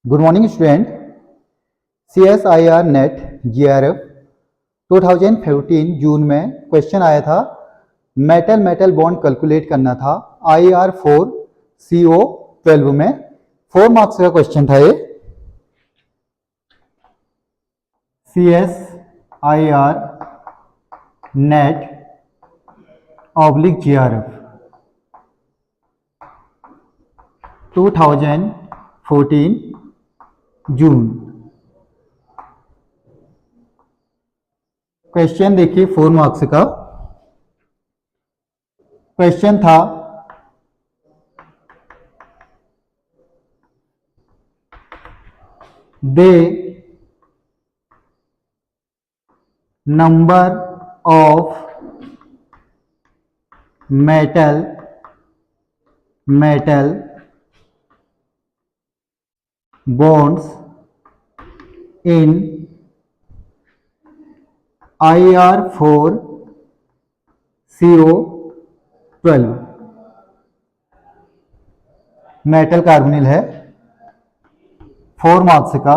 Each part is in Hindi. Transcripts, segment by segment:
Good morning student. CSIR NET GRF 2015 जून में क्वेश्चन आया था। मेटल मेटल बॉन्ड कैलकुलेट करना था IR4CO12 में। 4 मार्क्स का क्वेश्चन था ये। CSIR नेट GRF 2014 जून। क्वेश्चन देखिए 4 मार्क्स का क्वेश्चन था। The number of metal bonds in IR4CO12 metal carbonyl है। 4 मार्क्स का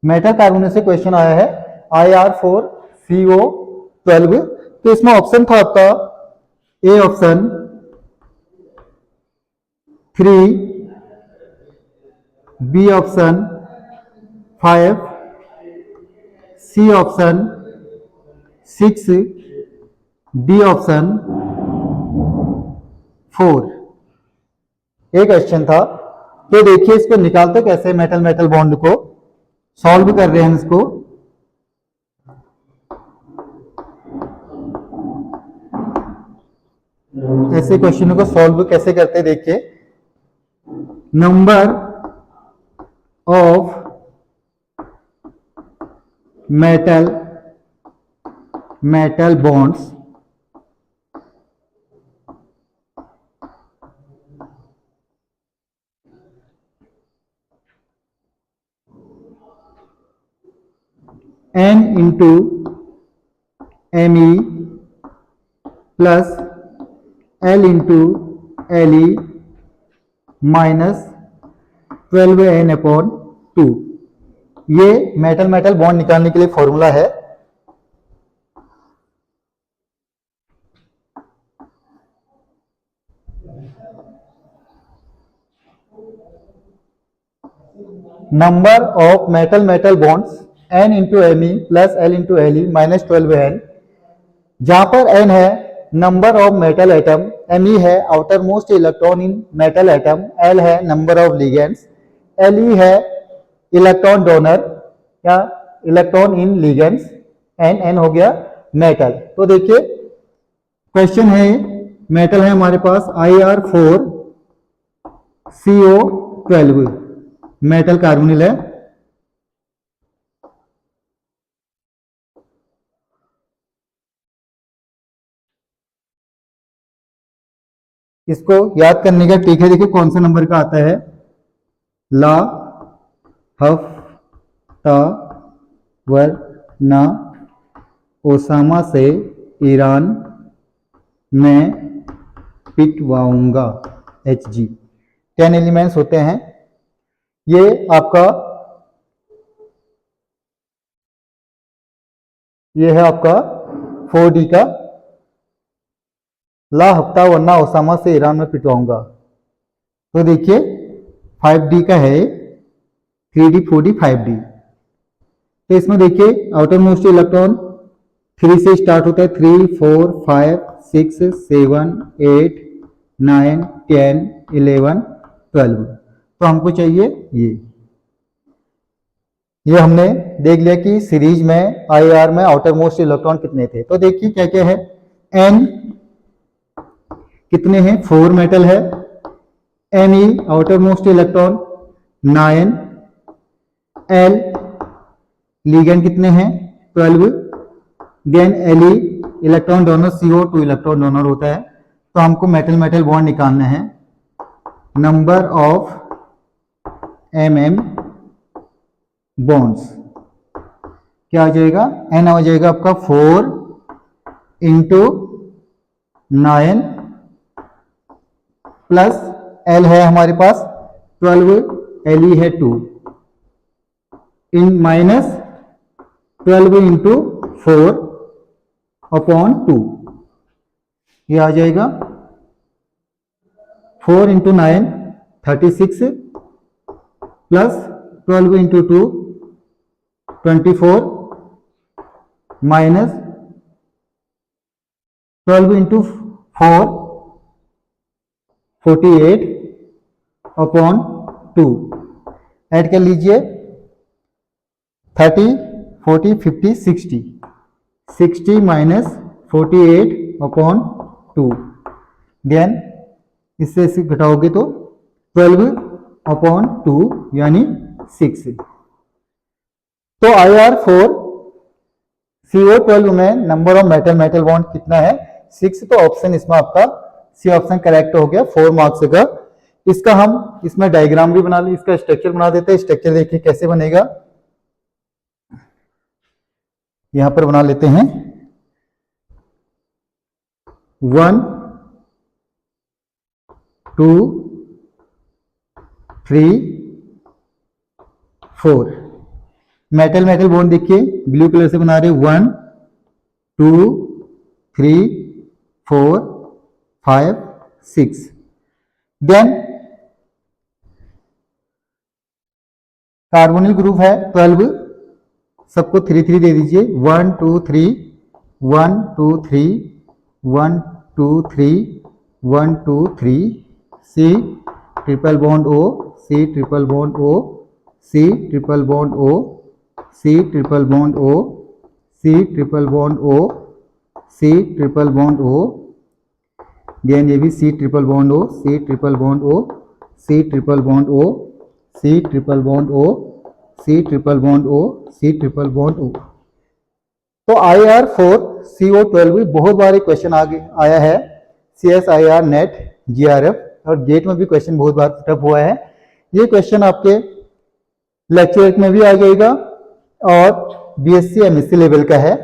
मेटल कार्बोनिल से क्वेश्चन आया है IR4CO12। तो इसमें ऑप्शन था आपका A option 3, B option 5, C option 6, D option 4। एक क्वेश्चन था। तो देखिए इसको निकालते कैसे, मेटल मेटल बॉन्ड को सॉल्व कर रहे हैं इसको। ऐसे क्वेश्चनों को सॉल्व कैसे करते देखिए। Number of metal bonds N into Me plus L into Le minus 12N/2। ये मेटल मेटल बॉन्ड निकालने के लिए फॉर्मूला है। Number of metal bonds N into Me plus L into Le minus 12N। जहां पर N है number of metal atom, Me है outer most electron in metal atom, L है नंबर ऑफ लिगेंड्स, Le है इलेक्ट्रॉन डोनर या इलेक्ट्रॉन इन लिगेंड्स, N हो गया मेटल। तो देखिए क्वेश्चन है, मेटल है हमारे पास IR4CO12 मेटल कार्बोनिल है। इसको याद करने का ट्रिक है। देखिए कौन सा नंबर का आता है। ला हफ्ता वरना ओसामा से ईरान में पिटवाऊंगा। HG 10 एलिमेंट्स होते हैं। ये आपका ये है आपका 4D का। ला हफ्ता वरना ओसामा से ईरान में पिटवाऊंगा। तो देखिए 5D का है, 3D 4D 5D। तो इसमें देखिए आउटर मोस्ट इलेक्ट्रॉन 3 से स्टार्ट होता है। 3, 4, 5, 6, 7, 8, 9, 10, 11, 12। तो हमको चाहिए ये हमने देख लिया कि सीरीज में IR में आउटर मोस्ट इलेक्ट्रॉन कितने थे। तो देखिए क्या क्या है। N कितने हैं, 4 मेटल है। Me outermost electron 9, L ligand कितने हैं 12, then Le electron donor, CO2 electron donor होता है। तो हमको मेटल मेटल बॉन्ड निकालना है। नंबर ऑफ बॉन्ड्स क्या हो जाएगा, N हो जाएगा आपका 4 इंटू 9 प्लस एल है हमारे पास 12, एल ई है 2, इन माइनस 12 इंटू 4 अपॉन 2, ये आ जाएगा 4 into 9 36 plus 12 into 2 24 minus 12 into 4 48 upon 2, add कर लीजिए 30 40 50 60, 60 माइनस 48 अपॉन 2, देन इससे इसे घटाओगे तो 12 अपॉन 2 यानी 6। तो IR4 CO12 में नंबर ऑफ मेटल बॉन्ड कितना है 6, तो ऑप्शन इसमें आपका सी ऑप्शन करेक्ट हो गया 4 मार्क्स का। इसका हम इसमें डायग्राम भी बना ले, इसका स्ट्रक्चर बना देते हैं। स्ट्रक्चर देखिए कैसे बनेगा, यहां पर बना लेते हैं 1 2 3 4, मेटल बॉन्ड देखिए ब्लू कलर से बना रहे 1 2 3 4 5 6, देन कार्बोनिल ग्रुप है 12, सबको 3 3 दे दीजिए 1 2 3 1 2 3 1 2 3 1 2 3, C triple bond O, C triple bond O, C triple bond O, C triple bond O, C triple bond O, C triple bond O, then ये भी C triple bond O, C triple bond O, C triple bond O, C triple bond O, C triple bond O, C triple bond O। तो IR4 CO12 बहुत बार क्वेश्चन आया है, CSIR नेट GRF और गेट में भी क्वेश्चन बहुत बार टफ हुआ है। ये क्वेश्चन आपके लेक्चर में भी आ जाएगा और BSc MSc लेवल का है,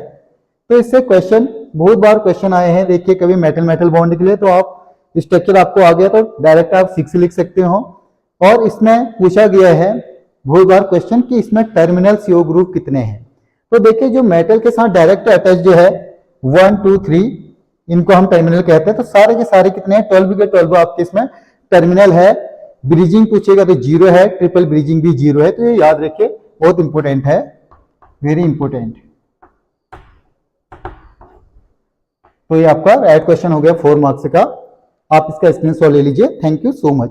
तो इससे क्वेश्चन बहुत बार क्वेश्चन आए हैं। देखिए कभी मेटल बॉन्ड के लिए तो आप स्ट्रक्चर आपको आ गया तो डायरेक्ट आप 6 लिख सकते हो, और इसमें पूछा गया है बहुत बार क्वेश्चन कि इसमें टर्मिनल CO ग्रुप कितने हैं। तो देखिए जो मेटल के साथ डायरेक्ट अटैच जो है 1 2 3 इनको हम टर्मिनल कहते हैं, तो सारे के सारे कितने हैं 12 के 12 आपके इसमें टर्मिनल है। ब्रिजिंग पूछेगा तो 0 है, ट्रिपल ब्रिजिंग भी 0 है, तो ये याद रखिए बहुत इंपॉर्टेंट है, वेरी इंपॉर्टेंट। तो ये आपका राइट क्वेश्चन हो गया 4 मार्क्स का, आप इसका स्क्रीनशॉट ले लीजिए। Thank you so much.